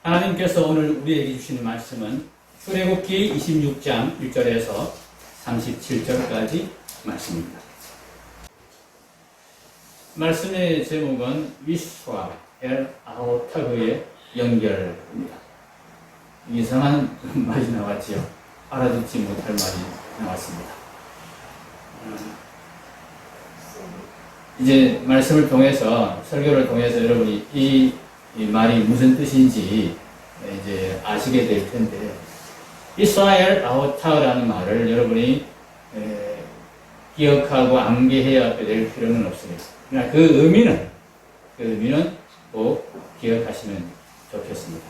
하나님께서 오늘 우리에게 주시는 말씀은 출애굽기 26장 1절에서 37절까지 말씀입니다. 말씀의 제목은 위스와 엘 아호타그의 연결입니다. 이상한 말이 나왔지요. 알아듣지 못할 말이 나왔습니다. 이제 말씀을 통해서, 설교를 통해서 여러분이 이 말이 무슨 뜻인지 이제 아시게 될 텐데, 이스라엘 아호타라는 말을 여러분이 기억하고 암기해야 될 필요는 없습니다. 그러나 그 의미는 꼭 기억하시면 좋겠습니다.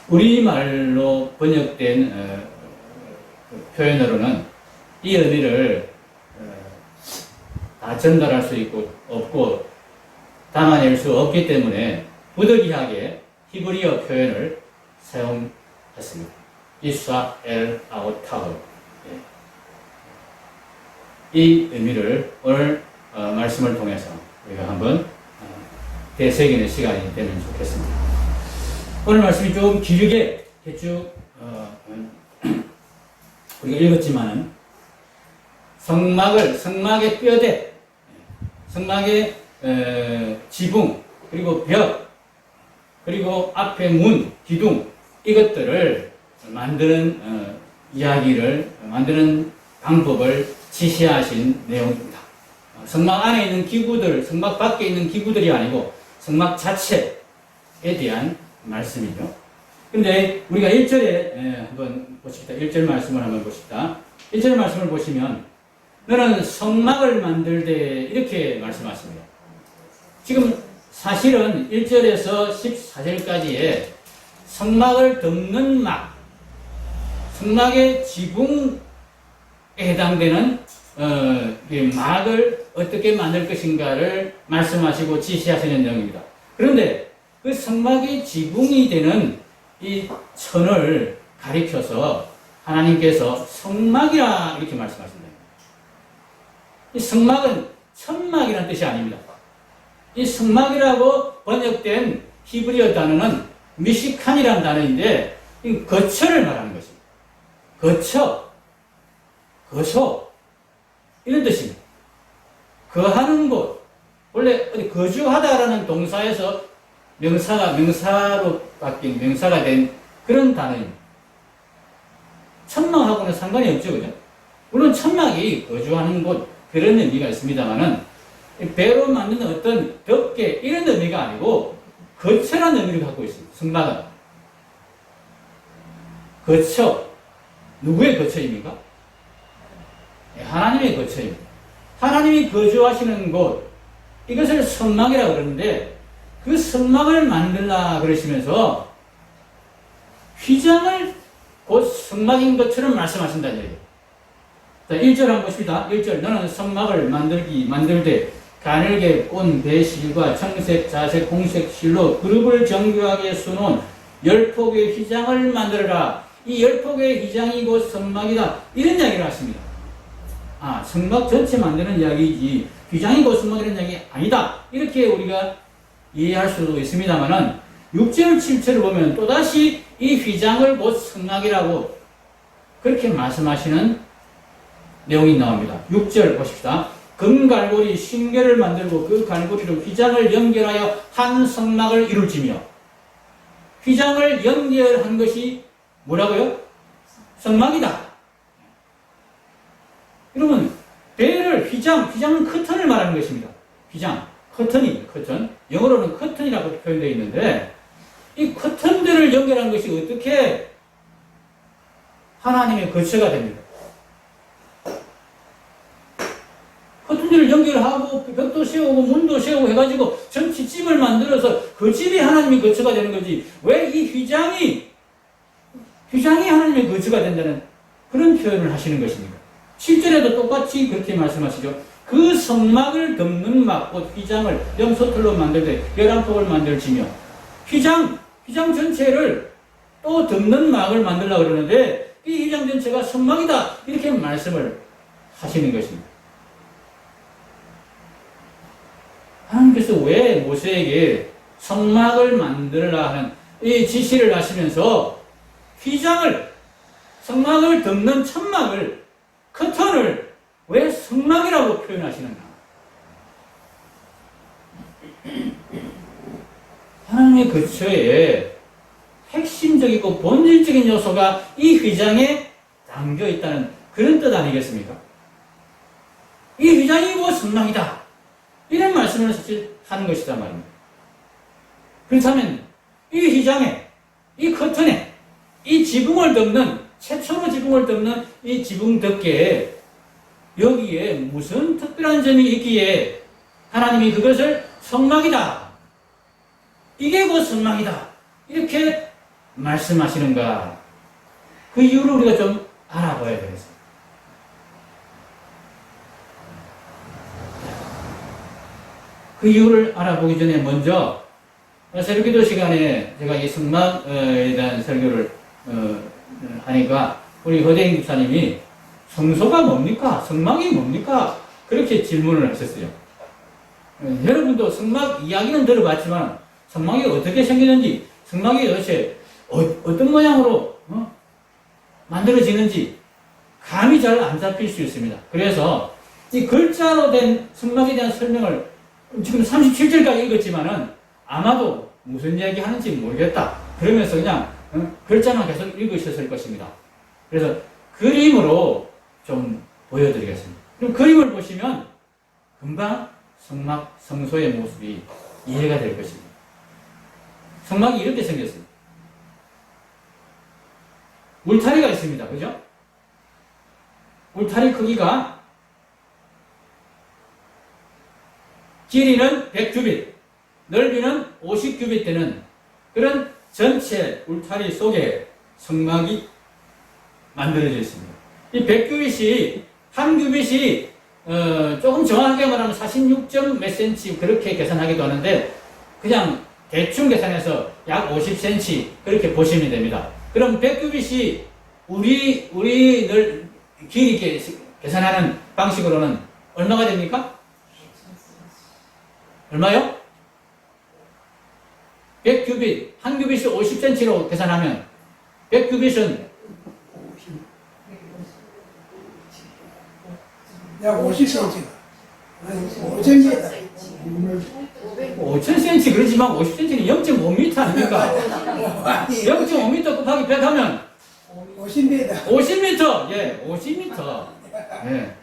우리말로 번역된 표현으로는 이 의미를 다 전달할 수 없고 담아낼 수 없기 때문에 부득이하게 히브리어 표현을 사용했습니다. 이스라 엘 아호타흐. 이 의미를 오늘 말씀을 통해서 우리가 한번 되새기는 시간이 되면 좋겠습니다. 오늘 말씀이 좀 길게 쭉 우리가 읽었지만은 성막의 뼈대, 성막의 지붕, 그리고 벽, 그리고 앞에 문, 기둥, 이것들을 만드는 이야기를, 만드는 방법을 지시하신 내용입니다. 성막 안에 있는 기구들, 성막 밖에 있는 기구들이 아니고 성막 자체에 대한 말씀이죠. 근데 우리가 1절에 한번 보십시다. 1절 말씀을 한번 보십시다. 1절 말씀을 보시면 너는 성막을 만들 때 이렇게 말씀하십니다. 지금 사실은 1절에서 14절까지의 성막을 덮는 막, 성막의 지붕에 해당되는 막을 어떻게 만들 것인가를 말씀하시고 지시하시는 내용입니다. 그런데 그 성막의 지붕이 되는 이 천을 가리켜서 하나님께서 성막이라 이렇게 말씀하신다. 이 성막은 천막이라는 뜻이 아닙니다. 이 성막이라고 번역된 히브리어 단어는 미시칸이라는 단어인데 이 거처를 말하는 것입니다. 거처 이런 뜻입니다. 거하는 곳, 원래 어디 거주하다라는 동사에서 명사로 바뀐, 명사가 된 그런 단어입니다. 천막하고는 상관이 없죠, 그죠? 물론 천막이 거주하는 곳, 그런 의미가 있습니다만은, 배로 만드는 어떤 덮개, 이런 의미가 아니고, 거처라는 의미를 갖고 있습니다. 성막은. 거처. 누구의 거처입니까? 하나님의 거처입니다. 하나님이 거주하시는 곳, 이것을 성막이라고 그러는데, 그 성막을 만들라 그러시면서 휘장을 곧 성막인 것처럼 말씀하신다는 얘기예요. 자, 1절 한번 보십니다. 1절. 너는 성막을 만들 때 가늘게 꼰 배실과 청색, 자색, 홍색 실로 그룹을 정교하게 수놓은 10폭의 휘장을 만들어라. 이 10폭의 휘장이 곧 성막이다. 이런 이야기를 하십니다. 성막 전체 만드는 이야기이지 휘장이 곧 성막이라는 이야기 아니다. 이렇게 우리가 이해할 수도 있습니다만은 6절, 7절을 보면 또다시 이 휘장을 곧 성막이라고 그렇게 말씀하시는 내용이 나옵니다. 6절 보십시다. 금갈고리 신궤를 만들고 그 갈고리로 휘장을 연결하여 한 성막을 이룰지며, 휘장을 연결한 것이 뭐라고요? 성막이다. 그러면 배를 휘장은 커튼을 말하는 것입니다. 휘장, 커튼이 커튼. 영어로는 커튼이라고 표현되어 있는데 이 커튼들을 연결한 것이 어떻게 하나님의 거처가 됩니다. 커튼들을 연결하고 벽도 세우고 문도 세우고 해가지고 전체 집을 만들어서 그 집이 하나님의 거처가 되는 거지, 왜 이 휘장이 하나님의 거처가 된다는 그런 표현을 하시는 것입니까? 7절에도 똑같이 그렇게 말씀하시죠. 그 성막을 덮는 막, 곧 휘장을 염소털로 만들 때 11폭을 만들지며, 휘장 전체를 또 덮는 막을 만들려고 그러는데 이 휘장 전체가 성막이다. 이렇게 말씀을 하시는 것입니다. 하나님께서 왜 모세에게 성막을 만들라 하는 이 지시를 하시면서 휘장을, 성막을 덮는 천막을, 커튼을 왜 성막이라고 표현하시는가? 하나님의 거처에 핵심적이고 본질적인 요소가 이 휘장에 담겨 있다는 그런 뜻 아니겠습니까? 이 휘장이 뭐 성막이다. 이런 말씀을 사실 하는 것이단 말입니다. 그렇다면 이 휘장에, 이 커튼에, 이 지붕을 덮는, 최초로 지붕을 덮는 이 지붕 덮개에 여기에 무슨 특별한 점이 있기에 하나님이 그것을 성막이다. 이게 그 성막이다. 이렇게 말씀하시는가. 그 이유를 우리가 좀 알아봐야 되겠습니다. 그 이유를 알아보기 전에 먼저 새벽기도 시간에 제가 이 성막에 대한 설교를 하니까 우리 허대인 집사님이 성소가 뭡니까? 성막이 뭡니까? 그렇게 질문을 하셨어요. 여러분도 성막 이야기는 들어봤지만 성막이 어떻게 생기는지, 성막이 도대체 어떤 모양으로 만들어지는지 감이 잘 안 잡힐 수 있습니다. 그래서 이 글자로 된 성막에 대한 설명을 지금 37절까지 읽었지만은 아마도 무슨 이야기 하는지 모르겠다. 그러면서 그냥 글자만 계속 읽으셨을 것입니다. 그래서 그림으로 좀 보여드리겠습니다. 그럼 그림을 보시면 금방 성막, 성소의 모습이 이해가 될 것입니다. 성막이 이렇게 생겼습니다. 울타리가 있습니다. 그죠? 울타리 크기가 길이는 100규빗, 넓이는 50규빗 되는 그런 전체 울타리 속에 성막이 만들어져 있습니다. 이 100규빗이, 한 규빗이 조금 정확하게 말하면 46점 몇 cm 그렇게 계산하기도 하는데 그냥 대충 계산해서 약 50cm 그렇게 보시면 됩니다. 그럼 100규빗이 우리 길이 계산하는 방식으로는 얼마가 됩니까? 얼마요? 100규빗, 한 규빗이 50cm로 계산하면 100규빗은 약 50cm. 5cm. 5,000cm 그러지만 50cm는 0.5m 아닙니까? 0.5m 곱하기 100 하면 50m. 50m! 예, 50m. 예.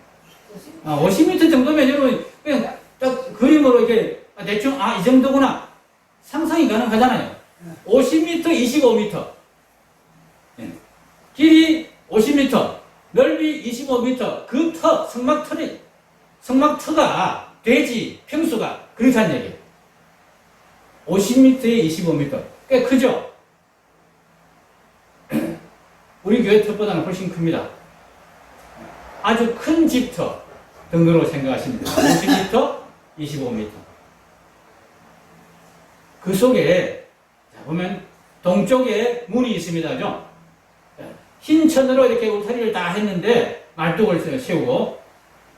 50m 정도면 여러분, 그냥 딱 그림으로 이렇게 대충, 이 정도구나. 상상이 가능하잖아요. 50m, 25m. 예. 길이 50m, 넓이 25m. 그 성막터가 돼지 평수가 그렇다는 얘기예요. 50m에 25m. 꽤 크죠? 우리 교회 턱보다는 훨씬 큽니다. 아주 큰 집터 등으로 생각하시면 됩니다. 50m, 25m. 그 속에 보면 동쪽에 문이 있습니다. 그죠? 흰 천으로 이렇게 울타리를 다 했는데 말뚝을 세우고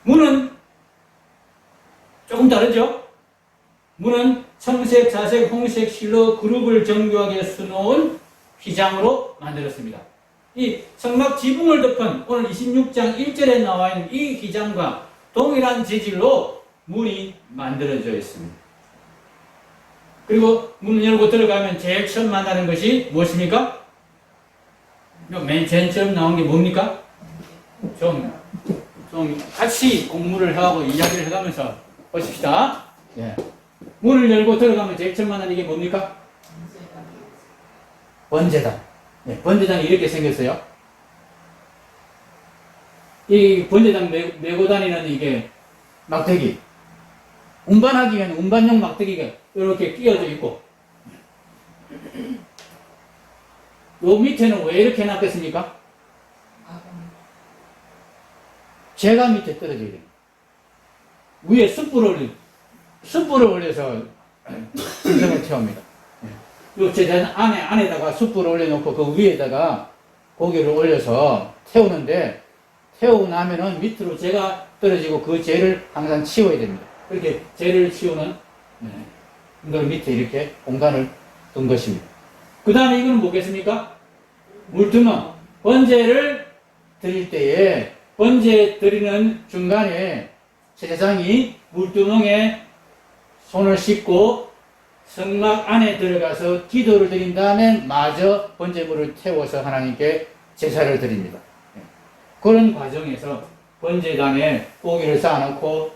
문은 조금 다르죠? 문은 청색, 자색, 홍색 실로 그룹을 정교하게 수놓은 휘장으로 만들었습니다. 이 성막 지붕을 덮은 오늘 26장 1절에 나와 있는 이 휘장과 동일한 재질로 문이 만들어져 있습니다. 그리고 문을 열고 들어가면 제일 처음 만나는 것이 무엇입니까? 맨 처음 나온 게 뭡니까? 좀 같이 공부를 하고 이야기를 해가면서 보십시다. 예. 문을 열고 들어가면 제일 처음 만나는 게 뭡니까? 번제단. 네, 번제단이 이렇게 생겼어요. 이 번제단 메고 다니는 이게 막대기. 운반하기 위한 운반용 막대기가 이렇게 끼어져 있고, 요 밑에는 왜 이렇게 해놨겠습니까? 재가 밑에 떨어져야 돼요. 위에 숯불을 올려서 진성을 채웁니다. 요 제단 안에다가 숯불을 올려놓고 그 위에다가 고기를 올려서 태우는데, 태우고 나면은 밑으로 재가 떨어지고 그 재를 항상 치워야 됩니다. 그렇게 재를 치우는 걸 밑에 이렇게 공간을 둔 것입니다. 그 다음에 이거는 뭐겠습니까? 물두멍. 번제를 드릴 때에 번제 드리는 중간에 제사장이 물두멍에 손을 씻고 성막 안에 들어가서 기도를 드린 다음에 마저 번제물을 태워서 하나님께 제사를 드립니다. 그런 과정에서 번제단에 고기를 쌓아놓고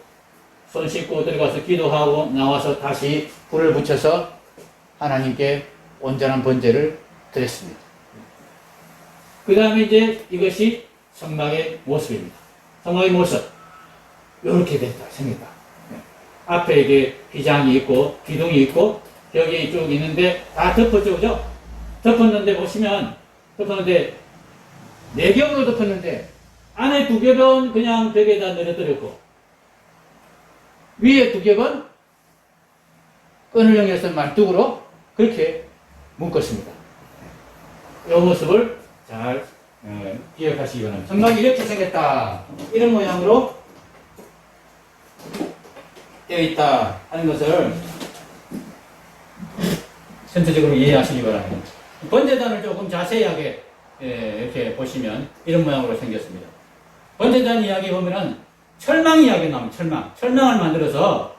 손 씻고 들어가서 기도하고 나와서 다시 불을 붙여서 하나님께 온전한 번제를 드렸습니다. 그 다음에 이제 이것이 성막의 모습입니다. 성막의 모습. 이렇게 됐다, 생겼다. 앞에 이게 휘장이 있고, 기둥이 있고, 벽이 쭉 있는데, 다 덮었죠, 그죠? 덮었는데, 보시면, 덮었는데, 4겹으로 덮었는데, 안에 2겹은 그냥 벽에다 내려뜨렸고, 위에 2겹은 끈을 이용해서 말뚝으로 그렇게 묶었습니다. 이 모습을 잘 기억하시기 바랍니다. 성막이 이렇게 생겼다. 이런 모양으로 되어 있다 하는 것을 전체적으로 이해하시기 바랍니다. 번제단을 조금 자세하게 이렇게 보시면 이런 모양으로 생겼습니다. 번제단 이야기 보면은 철망 이야기 나오면 철망을 만들어서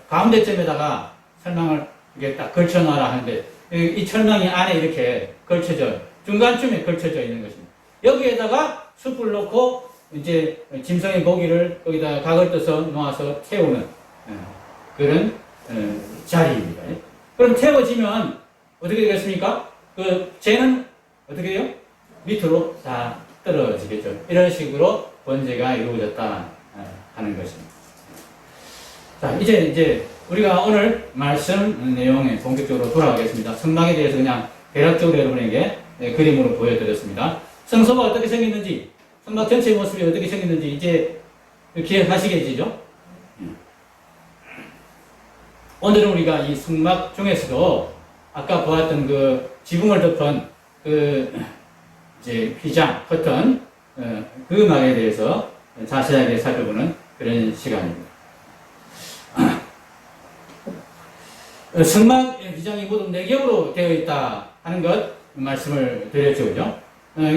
가운데쯤에다가 철망을 이렇게 딱 걸쳐놔라 하는데 이 철망이 안에 이렇게 걸쳐져 중간쯤에 걸쳐져 있는 것입니다. 여기에다가 숯불 넣고 이제 짐승의 고기를 거기다 각을 떠서 놓아서 태우는 그런 자리입니다. 그럼 태워지면 어떻게 되겠습니까? 그 재는 어떻게 돼요? 밑으로 다 떨어지겠죠. 이런 식으로 번제가 이루어졌다 하는 것입니다. 자, 이제 우리가 오늘 말씀 내용에 본격적으로 돌아가겠습니다. 성막에 대해서 그냥 대략적으로 여러분에게 그림으로 보여드렸습니다. 성소가 어떻게 생겼는지, 성막 전체의 모습이 어떻게 생겼는지 이제 기억하시겠지죠? 오늘은 우리가 이 성막 중에서도 아까 보았던 그 지붕을 덮은 그 이제 휘장, 커튼, 그 막에 대해서 자세하게 살펴보는 그런 시간입니다. 성막 휘장이 모두 4겹으로 되어 있다 하는 것 말씀을 드렸죠, 그죠?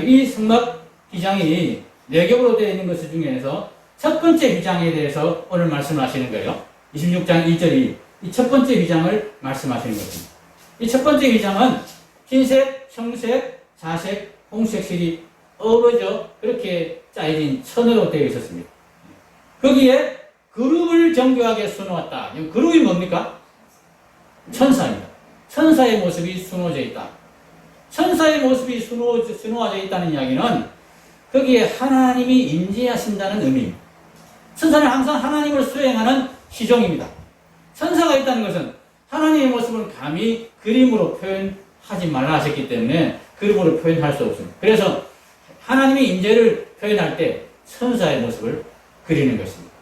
이 성막 휘장이 4겹으로 되어 있는 것 중에서 첫 번째 휘장에 대해서 오늘 말씀하시는 거예요. 26장 1절이 이 첫 번째 휘장을 말씀하시는 것입니다. 이 첫 번째 휘장은 흰색, 청색, 자색, 홍색 실이 어우러져 그렇게 짜여진 천으로 되어 있었습니다. 거기에 그룹을 정교하게 수놓았다. 그룹이 뭡니까? 천사입니다. 천사의 모습이 수놓아져 있다. 천사의 모습이 수놓아져 있다는 이야기는 거기에 하나님이 임재하신다는 의미입니다. 천사는 항상 하나님을 수행하는 시종입니다. 천사가 있다는 것은 하나님의 모습을 감히 그림으로 표현하지 말라 하셨기 때문에 그림으로 표현할 수 없습니다. 그래서 하나님의 임재를 표현할 때 천사의 모습을 그리는 것입니다.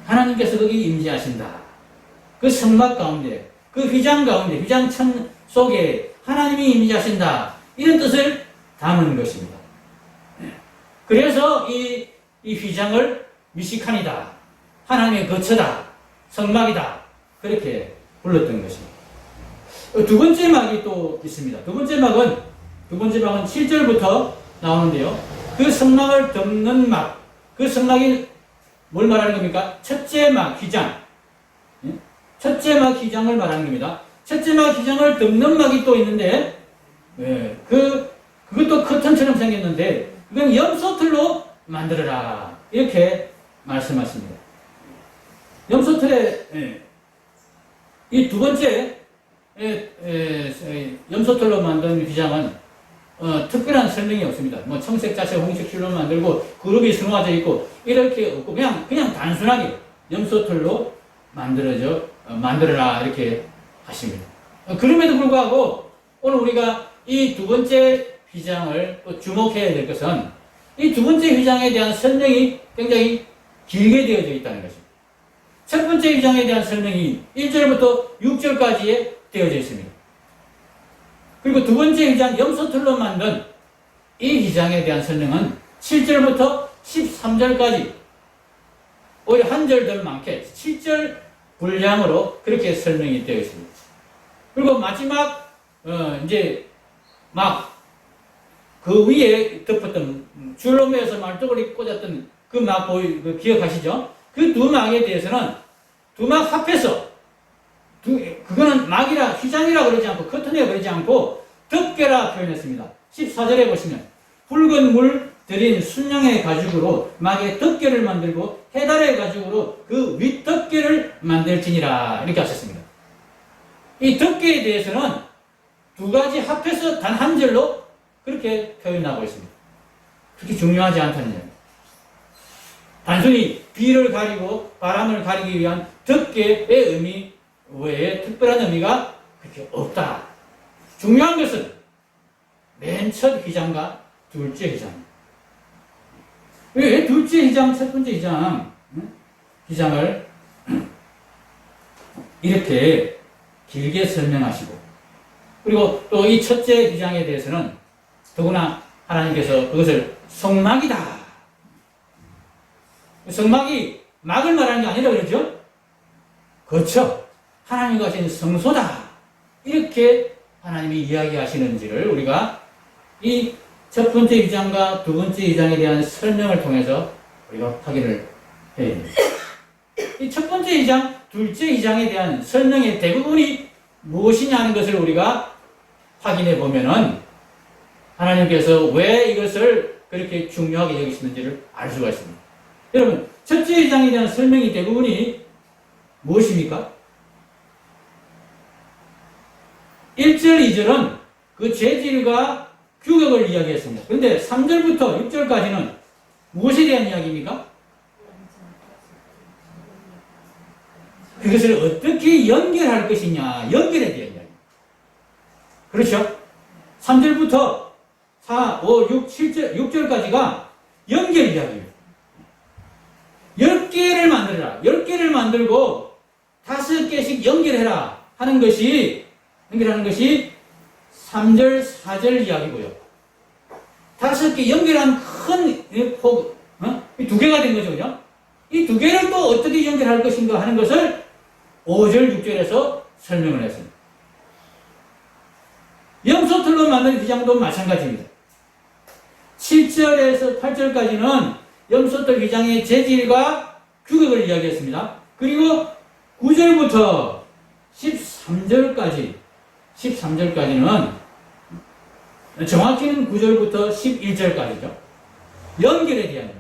하나님께서 거기 임재하신다. 그 성막 가운데, 그 휘장 가운데, 휘장천 속에 하나님이 임재하신다. 이런 뜻을 담은 것입니다. 그래서 이 휘장을 미시칸이다. 하나님의 거처다. 성막이다. 그렇게 불렀던 것입니다. 두 번째 막이 또 있습니다. 두 번째 막은 7절부터 나오는데요. 그 성막을 덮는 막, 그 성막이 뭘 말하는 겁니까? 첫째 막 휘장. 첫째 막 휘장을 말하는 겁니다. 첫째 막 휘장을 덮는 막이 또 있는데, 그것도 커튼처럼 생겼는데, 그건 염소틀로 만들어라. 이렇게 말씀하십니다. 염소틀에, 이 두 번째, 염소틀로 만든 휘장은, 특별한 설명이 없습니다. 뭐, 청색, 자색, 홍색 실로 만들고, 그룹이 수놓아져 있고, 이렇게 없고, 그냥 단순하게 염소틀로 만들어라. 이렇게 하십니다. 그럼에도 불구하고, 오늘 우리가 이 두 번째 휘장을 또 주목해야 될 것은, 이 두 번째 휘장에 대한 설명이 굉장히 길게 되어져 있다는 것입니다. 첫 번째 휘장에 대한 설명이 1절부터 6절까지에 되어져 있습니다. 그리고 두 번째 휘장 염소틀로 만든 이 휘장에 대한 설명은 7절부터 13절까지 오히려 한 절 더 많게 7절 분량으로 그렇게 설명이 되어 있습니다. 그리고 마지막 이제 막 그 위에 덮었던 줄로매에서 말뚝을 꽂았던 그 막 그 기억하시죠? 그 두 막에 대해서는 두 막 합해서 그거는 막이라 휘장이라 그러지 않고 커튼이라 그러지 않고 덮개라 표현했습니다. 14절에 보시면 붉은 물 들인 순양의 가죽으로 막의 덮개를 만들고 해달의 가죽으로 그 윗덮개를 만들지니라 이렇게 하셨습니다. 이 덮개에 대해서는 두 가지 합해서 단 한 절로 그렇게 표현하고 있습니다. 그렇게 중요하지 않다는 얘기입니다. 단순히 비를 가리고 바람을 가리기 위한 덮개의 의미 외에 특별한 의미가 그렇게 없다. 중요한 것은 맨 첫 휘장과 둘째 휘장. 왜 둘째 휘장, 첫 번째 휘장, 휘장을 이렇게 길게 설명하시고, 그리고 또 이 첫째 휘장에 대해서는 더구나 하나님께서 그것을 성막이다. 성막이 막을 말하는 게 아니라 그러죠? 그렇죠. 하나님과 하신 성소다. 이렇게 하나님이 이야기하시는지를 우리가 이 첫 번째 휘장과 두 번째 휘장에 대한 설명을 통해서 우리가 확인을 해야 됩니다. 이 첫 번째 휘장, 둘째 휘장에 대한 설명의 대부분이 무엇이냐 하는 것을 우리가 확인해 보면은 하나님께서 왜 이것을 그렇게 중요하게 여기시는지를 알 수가 있습니다. 여러분, 첫째 휘장에 대한 설명이 대부분이 무엇입니까? 1절, 2절은 그 재질과 규격을 이야기했습니다. 그런데 3절부터 6절까지는 무엇에 대한 이야기입니까? 그것을 어떻게 연결할 것이냐, 연결에 대한 이야기. 그렇죠? 3절부터 4, 5, 6, 7절, 6절까지가 연결 이야기예요. 10개를 만들어라. 10개를 만들고 5개씩 연결해라 하는 것이, 연결하는 것이 3절, 4절 이야기고요. 5개 연결한 큰 폭, 두 개가 된 거죠, 그죠? 이 두 개를 또 어떻게 연결할 것인가 하는 것을 5절, 6절에서 설명을 했습니다. 염소틀로 만든 휘장도 마찬가지입니다. 7절에서 8절까지는 염소틀 휘장의 재질과 규격을 이야기했습니다. 그리고 9절부터 13절까지는 정확히는 9절부터 11절까지죠. 연결에 대한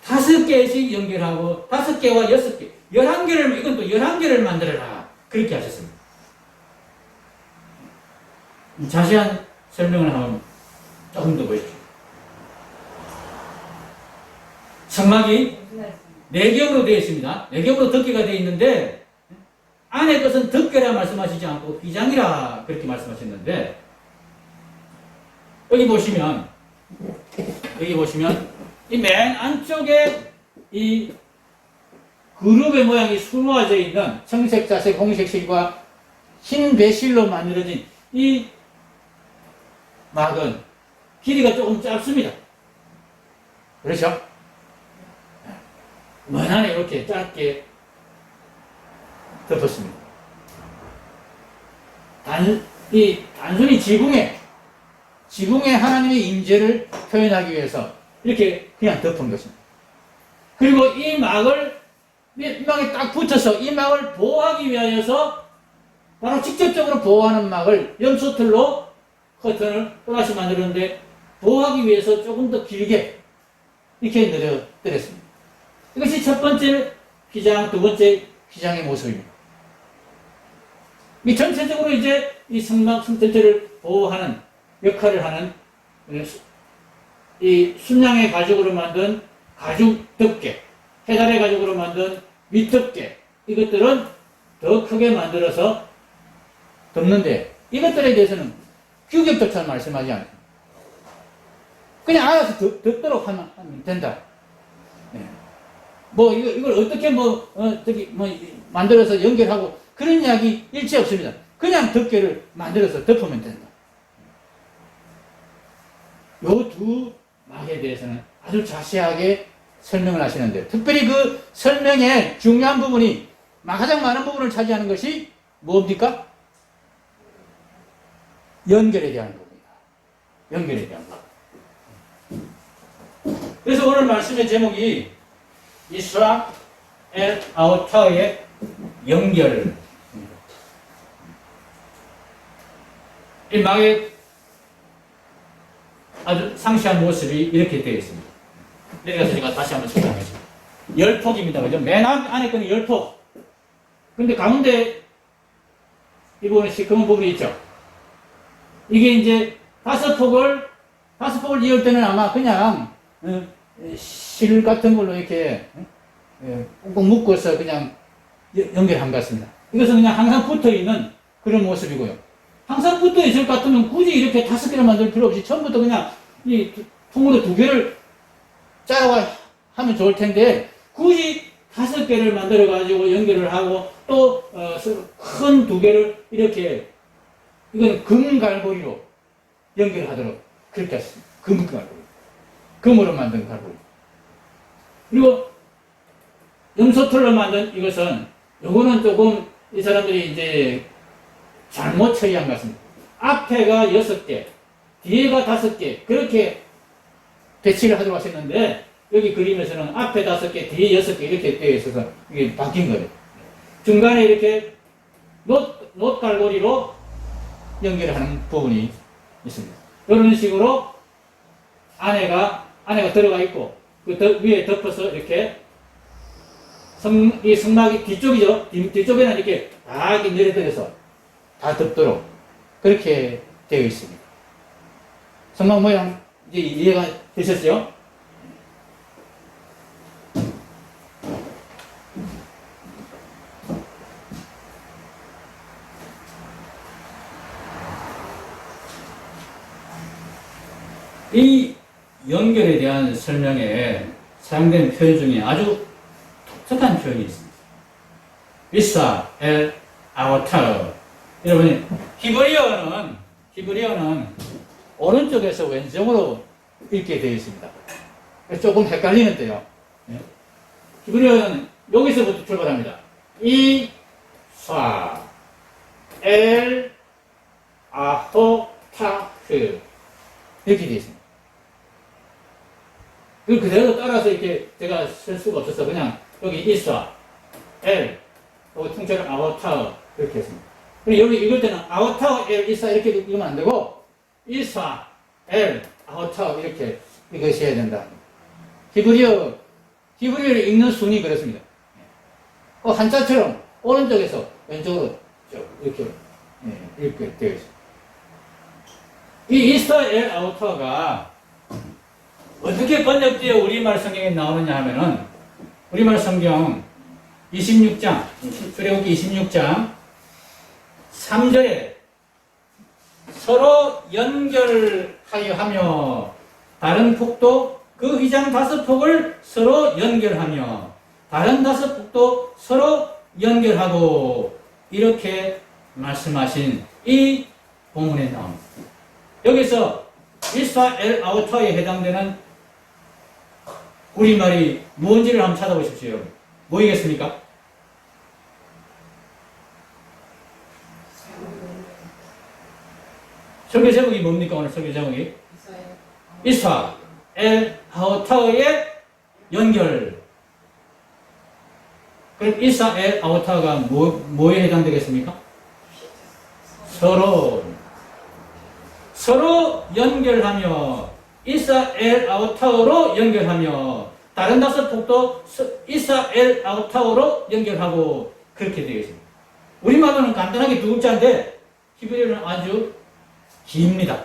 5개씩 연결하고 5개와 6개, 11개를, 이건 또 11개를 만들어라. 그렇게 하셨습니다. 자세한 설명을 한번 조금 더 보십시오. 성막이 4겹으로 되어 있습니다. 4겹으로 덮개가 되어 있는데 안의 것은 덮개라 말씀하시지 않고 휘장이라 그렇게 말씀하셨는데 여기 보시면 이 맨 안쪽에 이 그룹의 모양이 수놓아져 있는 청색, 자색, 홍색 실과 흰 배실로 만들어진 이 막은 길이가 조금 짧습니다. 그렇죠? 원안에 이렇게 짧게 덮었습니다. 단순히 지붕에 하나님의 임재를 표현하기 위해서 이렇게 그냥 덮은 것입니다. 그리고 이 막을, 이 막에 딱 붙여서 이 막을 보호하기 위하여서 바로 직접적으로 보호하는 막을 염소틀로 커튼을 또다시 만들었는데 보호하기 위해서 조금 더 길게 이렇게 늘어뜨렸습니다. 이것이 첫 번째 휘장, 두 번째 휘장의 모습입니다. 이 전체적으로 이제 이 성막 전체를 보호하는 역할을 하는 이 순양의 가죽으로 만든 가죽 덮개, 해달의 가죽으로 만든 밑덮개, 이것들은 더 크게 만들어서 덮는데 이것들에 대해서는 규격조차 말씀하지 않습니다. 그냥 알아서 덮도록 하면 된다. 네. 이걸 어떻게 만들어서 연결하고 그런 이야기 일체 없습니다. 그냥 덮개를 만들어서 덮으면 된다. 요 두 막에 대해서는 아주 자세하게 설명을 하시는데, 특별히 그 설명의 중요한 부분이 가장 많은 부분을 차지하는 것이 뭡니까? 연결에 대한 겁니다. 연결에 대한 거. 그래서 오늘 말씀의 제목이 이스라 엘 아우타의 연결. 이 망의 아주 상시한 모습이 이렇게 되어 있습니다. 내려가서 제가 다시 한번 설명하겠습니다. 열폭입니다. 그죠? 맨 안에 거는 열폭. 근데 가운데 이 부분에 시커먼 부분이 있죠? 이게 이제 다섯 폭을 이을 때는 아마 그냥 실 같은 걸로 이렇게 꾹꾹 묶어서 그냥 연결한 것 같습니다. 이것은 그냥 항상 붙어 있는 그런 모습이고요. 항상 붙어 있을 것 같으면 굳이 이렇게 5개를 만들 필요 없이 처음부터 그냥 이 통으로 2개를 짜고 하면 좋을 텐데 굳이 5개를 만들어 가지고 연결을 하고 또 큰 2개를 이렇게 이건 금갈고리로 연결하도록 그렇게 했습니다. 금갈고리. 금으로 만든 갈고리. 그리고 염소털로 만든 이것은 요거는 조금 이 사람들이 이제 잘못 처리한 것 같습니다. 앞에가 6개, 뒤에가 5개 그렇게 배치를 하도록 하셨는데 여기 그림에서는 앞에 5개, 뒤에 6개 이렇게 되어 있어서 이게 바뀐 거예요. 중간에 이렇게 놋갈고리로 연결하는 부분이 있습니다. 이런 식으로 안에가 들어가 있고 그 위에 덮어서 이렇게 이 성막이 뒤쪽이죠. 뒤쪽에는 이렇게 다 이렇게 내려들어서 다 덮도록 그렇게 되어 있습니다. 성막 모양 이제 이해가 되셨죠? 이 연결에 대한 설명에 사용된 표현 중에 아주 독특한 표현이 있습니다. 이스라 엘 아우타. 여러분, 히브리어는 오른쪽에서 왼쪽으로 읽게 되어 있습니다. 조금 헷갈리는데요. 히브리어는 여기서부터 출발합니다. 이스라 엘 아우타흐 이렇게 되어 있습니다. 그 그대로 따라서 이렇게 제가 쓸 수가 없어서 그냥 여기 이스라 엘 통째로 아우타흐 이렇게 했습니다. 여기 읽을 때는 아우타흐 엘 이스라 이렇게 읽으면 안 되고 이스라 엘 아우타흐 이렇게 읽으셔야 된다. 히브리어를 읽는 순이 그렇습니다. 한자처럼 오른쪽에서 왼쪽으로 쭉 이렇게 읽게 되어 있습니다. 이 이스라 엘 아우타흐가 어떻게 번역되어 우리말 성경에 나오느냐 하면은 우리말 성경 26장 출애굽기 26장 3절에 서로 연결하여 하며 다른 폭도 그 휘장 5폭을 서로 연결하며 다른 5폭도 서로 연결하고 이렇게 말씀하신 이 본문에 나옵니다. 여기서 이스라 엘 아우타에 해당되는 우리말이 무엇인지를 한번 찾아보십시오. 뭐이겠습니까? 설교 제목이 뭡니까? 오늘 설교 제목이 이스라 엘 아우타의 연결. 그럼 이스라 엘 아우타가 뭐에 해당되겠습니까? 서로 연결하며 이스라 엘 아우타로 연결하며 다른 5폭도 이스라 엘 아우타로 연결하고 그렇게 되어 있습니다. 우리말로는 간단하게 2글자인데 히브리어는 아주 깁니다.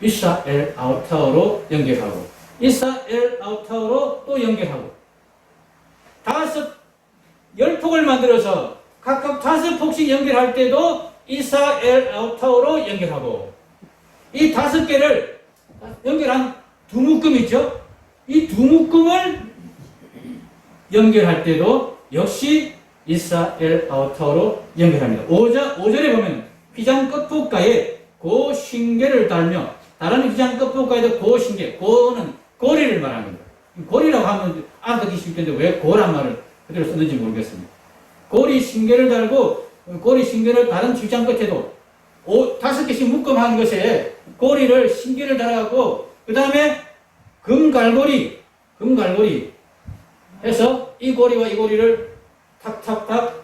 이스라 엘 아우타로 연결하고 이스라 엘 아우타로 또 연결하고 10폭을 만들어서 각각 5폭씩 연결할 때도 이스라 엘 아우타로 연결하고 이 5개를 연결한 두 묶음 있죠? 이 두 묶음을 연결할 때도 역시 이스라 엘 아우타로 연결합니다. 5절에 보면 휘장 끝부가에 고 신계를 달며 다른 휘장 끝부가에도 고 신계, 고는 고리를 말합니다. 고리라고 하면 알아듣기 쉽겠는데 왜 고란 말을 그대로 썼는지 모르겠습니다. 고리 꼬리 신개를 달고 꼬리 신개를 다른 휘장 끝에도 5개씩 묶음한 것에 꼬리를 신개를 달아갖고 그 다음에 금갈고리 해서 이 고리와 이 고리를 탁탁탁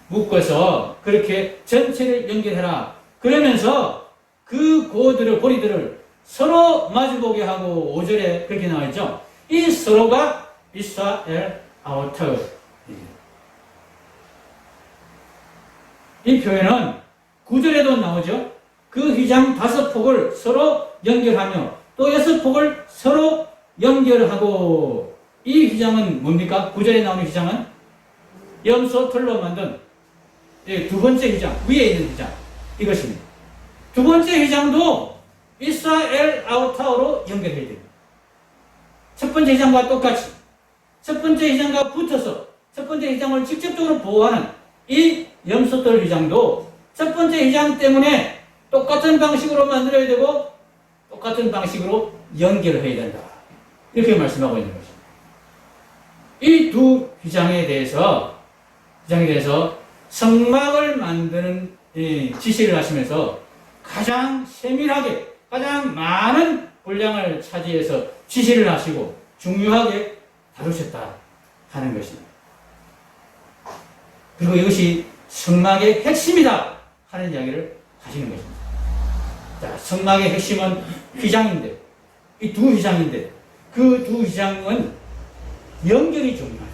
묶어서 그렇게 전체를 연결해라. 그러면서 그 고리들을 서로 마주보게 하고 5절에 그렇게 나와있죠. 이 서로가 이스라엘 아우터. 이 표현은 9절에도 나오죠. 그 휘장 5폭을 서로 연결하며 또 6폭을 서로 연결하고 이 휘장은 뭡니까? 9절에 나오는 휘장은 염소 털로 만든 두 번째 휘장, 위에 있는 휘장 이것입니다. 두 번째 휘장도 이스라엘 아우타로 연결해야 됩니다. 첫 번째 휘장과 똑같이 첫 번째 휘장과 붙어서 첫 번째 휘장을 직접적으로 보호하는 이 염소털 휘장도 첫 번째 휘장 때문에 똑같은 방식으로 만들어야 되고 똑같은 방식으로 연결을 해야 된다. 이렇게 말씀하고 있는 것입니다. 이 두 휘장에 대해서 성막을 만드는 지시를 하시면서 가장 세밀하게 가장 많은 분량을 차지해서 지시를 하시고 중요하게 다루셨다 하는 것입니다. 그리고 이것이 성막의 핵심이다 하는 이야기를 하시는 것입니다. 자, 성막의 핵심은 휘장인데 이 두 휘장인데 그 두 휘장은 연결이 중요하다.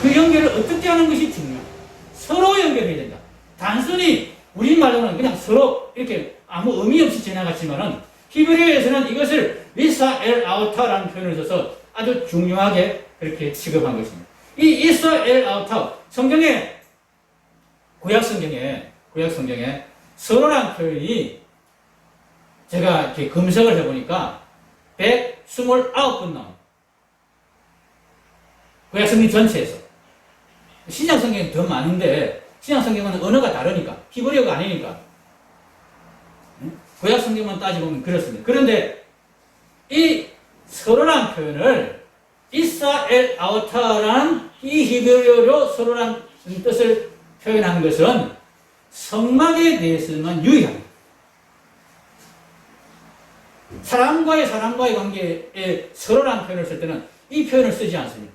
그 연결을 어떻게 하는 것이 중요하다. 서로 연결해야 된다. 단순히 우리말로는 그냥 서로 이렇게 아무 의미 없이 지나갔지만은 히브리어에서는 이것을 이스라엘 아우타라는 표현을 써서 아주 중요하게 그렇게 취급한 것입니다. 이 이스라엘 아우타 성경에 구약 성경에 서로라는 표현이 제가 이렇게 검색을 해보니까 129번 나옵니다. 구약 성경 전체에서. 신약 성경은 더 많은데 신약 성경은 언어가 다르니까 히브리어가 아니니까 구약 성경만 따지보면 그렇습니다. 그런데 이 서로라는 표현을 이스라엘 아우타라는 이 히브리어로 서로라는 뜻을 표현한 것은 성막에 대해서만 유의합니다. 사람과의 관계에 서로라는 표현을 쓸 때는 이 표현을 쓰지 않습니다.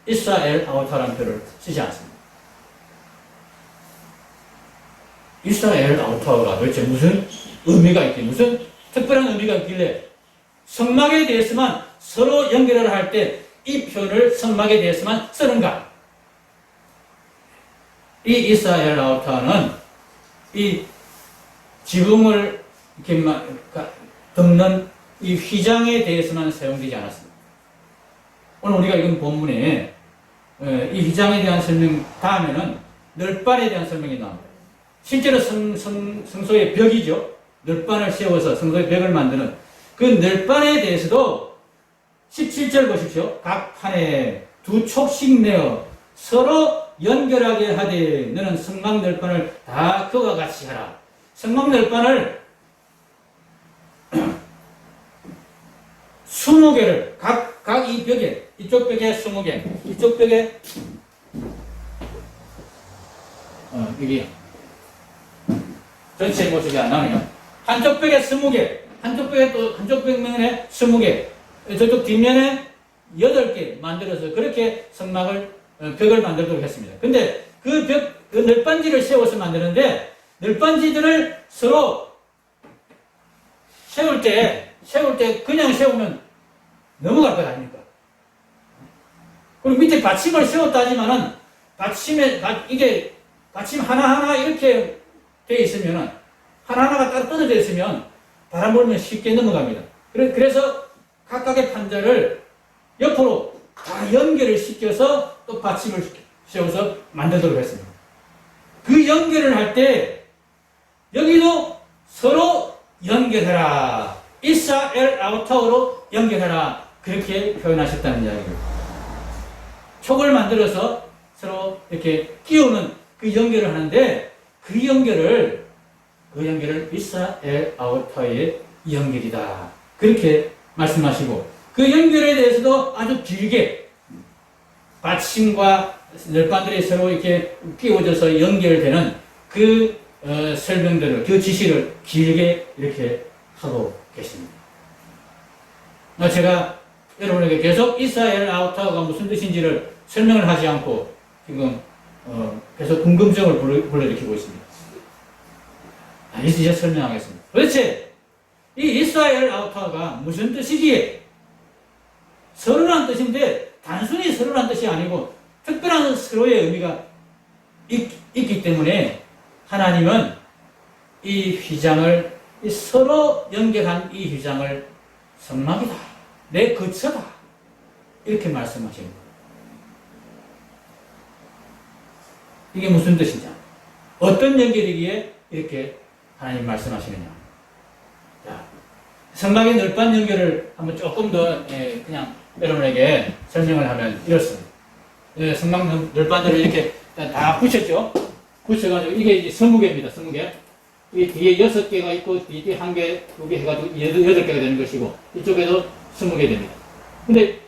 이스라엘 아우타라는 표현을 쓰지 않습니다. 이스라엘 아우타가 도대체 무슨 의미가 있길래, 무슨 특별한 의미가 있길래 성막에 대해서만 서로 연결을 할 때 이 표현을 성막에 대해서만 쓰는가? 이 이스라엘 아우타는 이 지붕을 이렇게 덮는 이 휘장에 대해서만 사용되지 않았습니다. 오늘 우리가 읽은 본문에 이 휘장에 대한 설명 다음에는 널판에 대한 설명이 나옵니다. 실제로 성소의 벽이죠. 널판을 세워서 성소의 벽을 만드는 그 널판에 대해서도 17절 보십시오. 각 판에 2촉씩 내어 서로 연결하게 하되 너는 성막 널판을 다 그와 같이 하라. 성막 널판을 20개를 각 이 벽에 이쪽 벽에 20개 이쪽 벽에 여기 전체 모습이 안 나오네요. 한쪽 벽에 20개 한쪽 벽에 또 한쪽 벽면에 20개 저쪽 뒷면에 8개 만들어서 그렇게 성막을 벽을 만들도록 했습니다. 근데 그 널빤지를 세워서 만드는데 널빤지들을 서로 세울 때 그냥 세우면 넘어갈 것 아닙니까? 그리고 밑에 받침을 세웠다 하지만은 이게 받침 하나하나 이렇게 되어 있으면은 하나하나가 따로 떨어져 있으면 바람 불면 쉽게 넘어갑니다. 그래서 각각의 판자를 옆으로 다 연결을 시켜서 또 받침을 세워서 만들도록 했습니다. 그 연결을 할 때 여기도 서로 연결해라. 이스라엘 아우타로 연결해라. 그렇게 표현하셨다는 이야기입니다. 촉을 만들어서 서로 이렇게 끼우는 그 연결을 하는데 그 연결을 이스라엘 아우타의 연결이다. 그렇게 말씀하시고 그 연결에 대해서도 아주 길게 받침과 널빤들이 서로 이렇게 끼워져서 연결되는 그 설명들을, 그 지시를 길게 이렇게 하고 계십니다. 제가 여러분에게 계속 이스라엘 아우타가 무슨 뜻인지를 설명을 하지 않고 지금 계속 궁금증을 불러일으키고 있습니다. 이제 설명하겠습니다. 도대체 이 이스라엘 아우타가 무슨 뜻이기에? 서로란 뜻인데 단순히 서로란 뜻이 아니고 특별한 서로의 의미가 있기 때문에 하나님은 이 휘장을, 이 서로 연결한 이 휘장을 성막이다, 내 거처다, 이렇게 말씀하시는 거예요. 이게 무슨 뜻이냐? 어떤 연결이기에 이렇게 하나님 말씀하시느냐? 자, 성막의 널빤 연결을 한번 조금 더 그냥 여러분에게 설명을 하면 이렇습니다. 성막 널빤들을 이렇게 다 붙였죠? 붙여가지고 이게 이제 20개입니다. 20개. 이 뒤에 6개가 있고 뒤에 1개, 2개 해가지고 8개가 되는 것이고 이쪽에도 20개 됩니다. 근데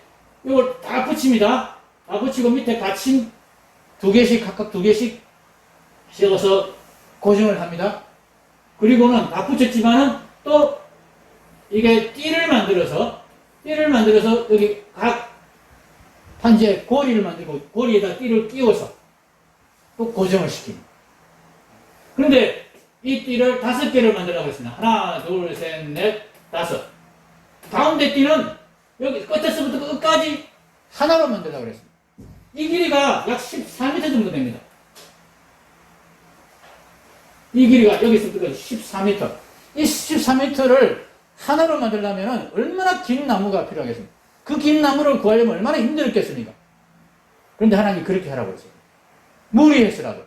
이걸 다 붙입니다. 다 붙이고 밑에 받침 2개씩, 각각 2개씩 씌워서 고정을 합니다. 그리고는 다 붙였지만은 또 이게 띠를 만들어서 여기 각 판지에 고리를 만들고 고리에다 띠를 끼워서 또 고정을 시킵니다. 그런데 이 띠를 5개를 만들라고 했습니다. 하나, 둘, 셋, 넷, 5. 가운데 띠는 여기 끝에서부터 끝까지 하나로 만들라고 했습니다. 이 길이가 약 14m 정도 됩니다. 이 길이가 여기서부터 14m. 이 14m를 하나로 만들려면 얼마나 긴 나무가 필요하겠습니까? 그 긴 나무를 구하려면 얼마나 힘들겠습니까? 그런데 하나님이 그렇게 하라고 했어요. 무리해서라도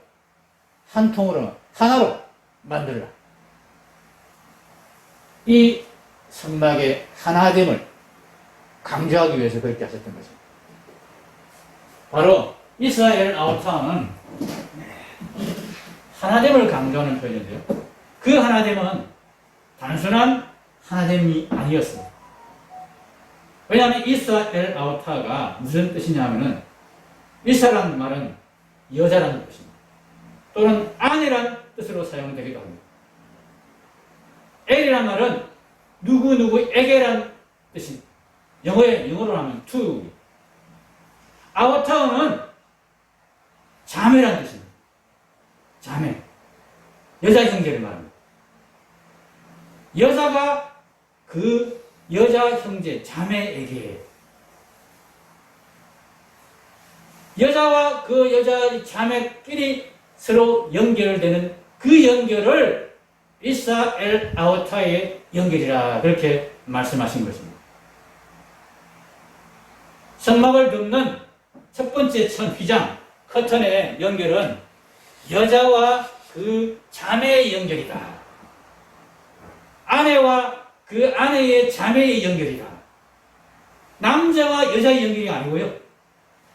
한 통으로, 하나로 만들라. 이 성막의 하나됨을 강조하기 위해서 그렇게 하셨던 것입니다. 바로 이스라엘 아우타는 하나됨을 강조하는 표현인데요. 그 하나됨은 단순한 하나됨이 아니었습니다. 왜냐하면 이스라엘 아우타가 무슨 뜻이냐 하면은 이스라엘라는 말은 여자라는 뜻입니다. 또는 아내라는 뜻으로 사용되기도 합니다. 엘이라는 말은 누구누구에게라는 뜻입니다. 영어로 하면 to. 아우타는 자매라는 뜻입니다. 자매. 여자 형제를 말합니다. 여자가 그 여자 형제, 자매에게, 여자와 그 여자 자매끼리 서로 연결되는 그 연결을 이스라엘 아우타의 연결이라 그렇게 말씀하신 것입니다. 성막을 덮는 첫 번째 휘장, 커튼의 연결은 여자와 그 자매의 연결이다. 아내와 그 아내의 자매의 연결이다. 남자와 여자의 연결이 아니고요.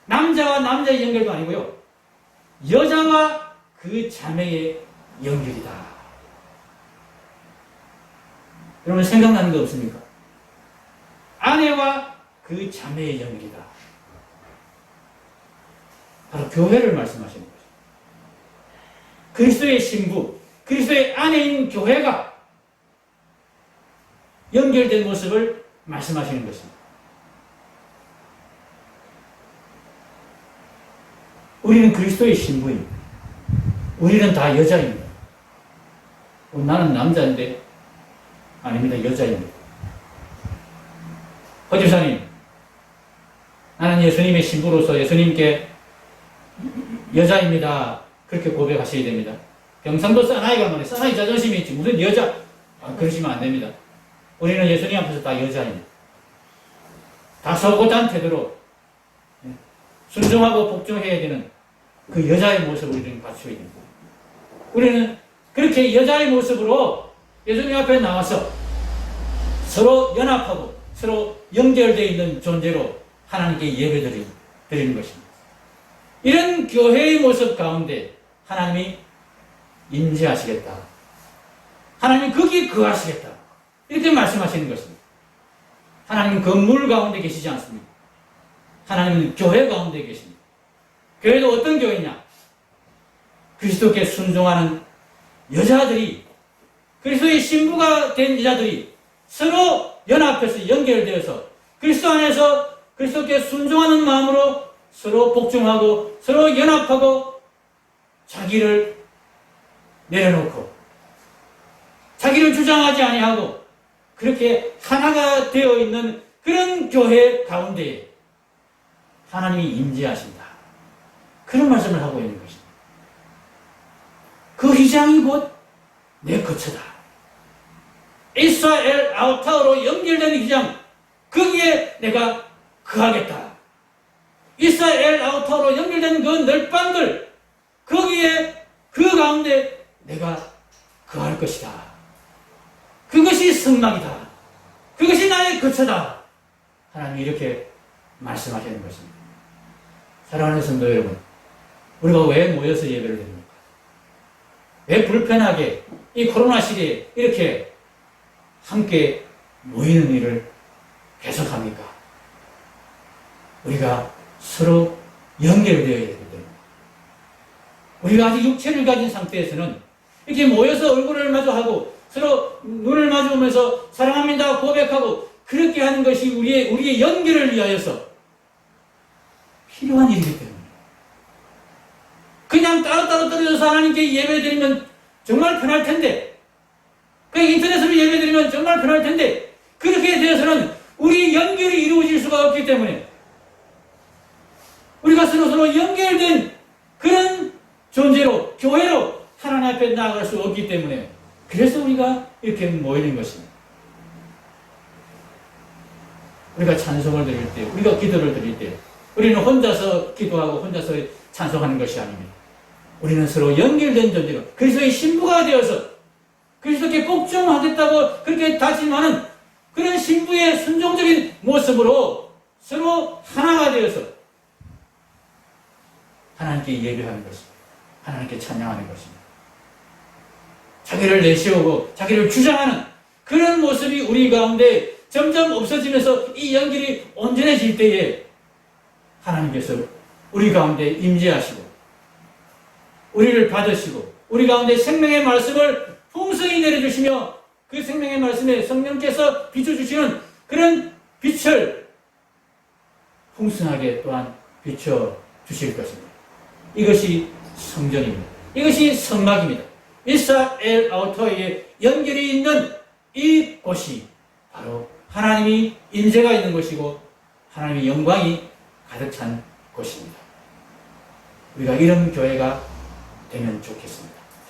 남자와 남자의 연결도 아니고요. 여자와 그 자매의 연결이다. 여러분 생각나는 거 없습니까? 아내와 그 자매의 연결이다. 바로 교회를 말씀하시는 거죠. 그리스도의 신부, 그리스도의 아내인 교회가 연결된 모습을 말씀하시는 것입니다. 우리는 그리스도의 신부입니다. 우리는 다 여자입니다. 나는 남자인데 아닙니다. 여자입니다. 허집사님, 나는 예수님의 신부로서 예수님께 여자입니다. 그렇게 고백하셔야 됩니다. 경상도 사나이가 말해. 사나이 자존심이 있지. 무슨 여자. 그러시면 안 됩니다. 우리는 예수님 앞에서 다 여자입니다. 다 서고잔 태도로 순종하고 복종해야 되는 그 여자의 모습을 우리는 갖춰야 됩니다. 우리는 그렇게 여자의 모습으로 예수님 앞에 나와서 서로 연합하고 서로 연결되어 있는 존재로 하나님께 예배드리는 것입니다. 이런 교회의 모습 가운데 하나님이 임재하시겠다. 하나님 거기에 거하시겠다. 이렇게 말씀하시는 것입니다. 하나님은 건물 가운데 계시지 않습니다. 하나님은 교회 가운데 계십니다. 교회도 어떤 교회냐? 그리스도께 순종하는 여자들이, 그리스도의 신부가 된 여자들이 서로 연합해서 연결되어서 그리스도 안에서 그리스도께 순종하는 마음으로 서로 복종하고 서로 연합하고 자기를 내려놓고 자기를 주장하지 아니하고 그렇게 하나가 되어 있는 그런 교회 가운데에 하나님이 임재하신다. 그런 말씀을 하고 있는 것입니다. 그 휘장이 곧 내 거처다. 이스라엘 아우타우로 연결된 휘장, 거기에 내가 거하겠다. 이스라엘 아우타우로 연결된 그 널방들, 거기에 그 가운데 내가 거할 것이다. 그것이 성막이다. 그것이 나의 거처다. 하나님이 이렇게 말씀하시는 것입니다. 사랑하는 성도 여러분, 우리가 왜 모여서 예배를 드립니까? 왜 불편하게 이 코로나 시대에 이렇게 함께 모이는 일을 계속합니까? 우리가 서로 연결되어야 되기 때문에. 우리가 아직 육체를 가진 상태에서는 이렇게 모여서 얼굴을 마주하고 서로 눈을 마주보면서 사랑합니다 고백하고 그렇게 하는 것이 우리의 연결을 위하여서 필요한 일이기 때문에. 그냥 따로따로 떨어져서 하나님께 예배드리면 정말 편할 텐데, 그냥 인터넷으로 예배드리면 정말 편할 텐데, 그렇게 되어서는 우리의 연결이 이루어질 수가 없기 때문에 우리가 서로 연결된 그런 존재로, 교회로 하나님 앞에 나아갈 수 없기 때문에 그래서 우리가 이렇게 모이는 것입니다. 우리가 찬송을 드릴 때, 우리가 기도를 드릴 때 우리는 혼자서 기도하고 혼자서 찬송하는 것이 아닙니다. 우리는 서로 연결된 존재로 그리스도의 신부가 되어서 그리스도께 복종하겠다고 그렇게 다짐하는 그런 신부의 순종적인 모습으로 서로 하나가 되어서 하나님께 예배하는 것입니다. 하나님께 찬양하는 것입니다. 자기를 내세우고 자기를 주장하는 그런 모습이 우리 가운데 점점 없어지면서 이 연결이 온전해질 때에 하나님께서 우리 가운데 임재하시고 우리를 받으시고 우리 가운데 생명의 말씀을 풍성히 내려주시며 그 생명의 말씀에 성령께서 비춰주시는 그런 빛을 풍성하게 또한 비춰주실 것입니다. 이것이 성전입니다. 이것이 성막입니다. 이스라엘 아우터에 연결이 있는 이 곳이 바로 하나님이 임재가 있는 곳이고 하나님의 영광이 가득 찬 곳입니다. 우리가 이런 교회가 되면 좋겠습니다.